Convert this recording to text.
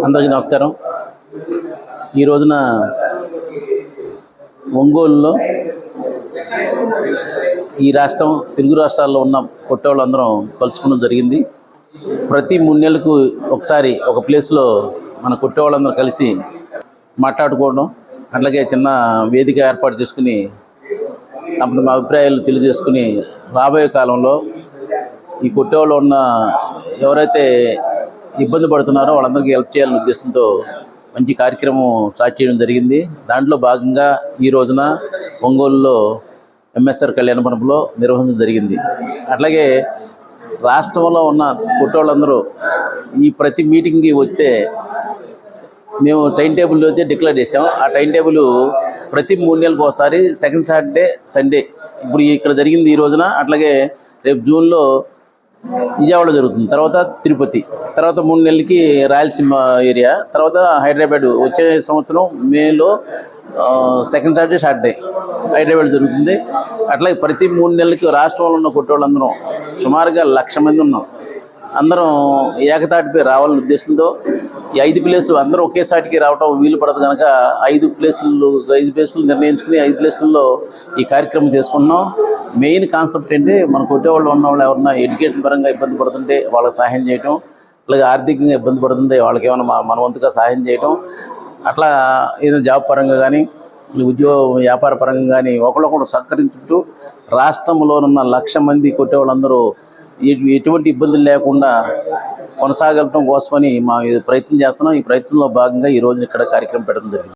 అందరికీ నమస్కారం. ఈ రోజున ఒంగోలులో ఈ రాష్ట్రం తెలుగు రాష్ట్రాల్లో ఉన్న కొట్టేవాళ్ళందరం కలుసుకోవడం జరిగింది. ప్రతి 3 నెలలకు ఒకసారి ఒక ప్లేస్లో మన కొట్టేవాళ్ళందరూ కలిసి మాట్లాడుకోవడం, అట్లాగే చిన్న వేదిక ఏర్పాటు చేసుకుని తమ అభిప్రాయాలు తెలియజేసుకుని రాబోయే కాలంలో ఈ కొట్టేవాళ్ళు ఉన్న ఎవరైతే ఇబ్బంది పడుతున్నారో వాళ్ళందరికీ హెల్ప్ చేయాలనే ఉద్దేశంతో మంచి కార్యక్రమం స్టార్ట్ చేయడం జరిగింది. దాంట్లో భాగంగా ఈ రోజున ఒంగోలులో ఎంఎస్ఆర్ కళ్యాణ మండపంలో నిర్వహించడం జరిగింది. అట్లాగే రాష్ట్రంలో ఉన్న కొట్టేవాళ్ళందరూ ఈ ప్రతి మీటింగ్కి వస్తే మేము టైం టేబుల్ అయితే డిక్లేర్ చేసాం. ఆ టైం టేబుల్ ప్రతి 3 నెలలకు ఒకసారి సెకండ్ సాటర్డే సండే ఇప్పుడు ఇక్కడ జరిగింది ఈ రోజున. అట్లాగే రేపు జూన్లో విజయవాడలో జరుగుతుంది, తర్వాత తిరుపతి, తర్వాత 3 నెలలకి రాయలసీమ ఏరియా, తర్వాత హైదరాబాద్. వచ్చే సంవత్సరం మేలో సెకండ్ సాటర్డే హైదరాబాద్ జరుగుతుంది. అట్లాగే ప్రతి 3 నెలలకి రాష్ట్రంలో ఉన్న కొట్టేవాళ్ళందరం సుమారుగా 1,00,000 మంది ఉన్నాం. అందరం ఏకతాటిపై రావాలనే ఉద్దేశంతో ఈ 5 ప్లేసులు అందరూ ఒకేసాటికి రావడం వీలు పడదు కనుక 5 ప్లేసులు నిర్ణయించుకుని 5 ప్లేసుల్లో ఈ కార్యక్రమం చేసుకుంటున్నాం. మెయిన్ కాన్సెప్ట్ ఏంటి, మన కొట్టేవాళ్ళు ఉన్న వాళ్ళు ఎవరన్నా ఎడ్యుకేషన్ పరంగా ఇబ్బంది పడుతుంటే వాళ్ళకి సహాయం చేయటం, అలాగే ఆర్థికంగా ఇబ్బంది పడుతుంటే వాళ్ళకి ఏమైనా మన వంతుగా సహాయం చేయటం, అట్లా ఏదైనా జాబ్ పరంగా కానీ వ్యాపార పరంగా కానీ ఒకళ్ళొకళ్ళు సహకరించుకుంటూ రాష్ట్రంలో ఉన్న 1,00,000 మంది కొట్టేవాళ్ళందరూ ఎటువంటి ఇబ్బందులు లేకుండా కొనసాగటం కోసమని ప్రయత్నం చేస్తున్నాం. ఈ ప్రయత్నంలో భాగంగా ఈ రోజు ఇక్కడ కార్యక్రమం పెట్టడం జరిగింది.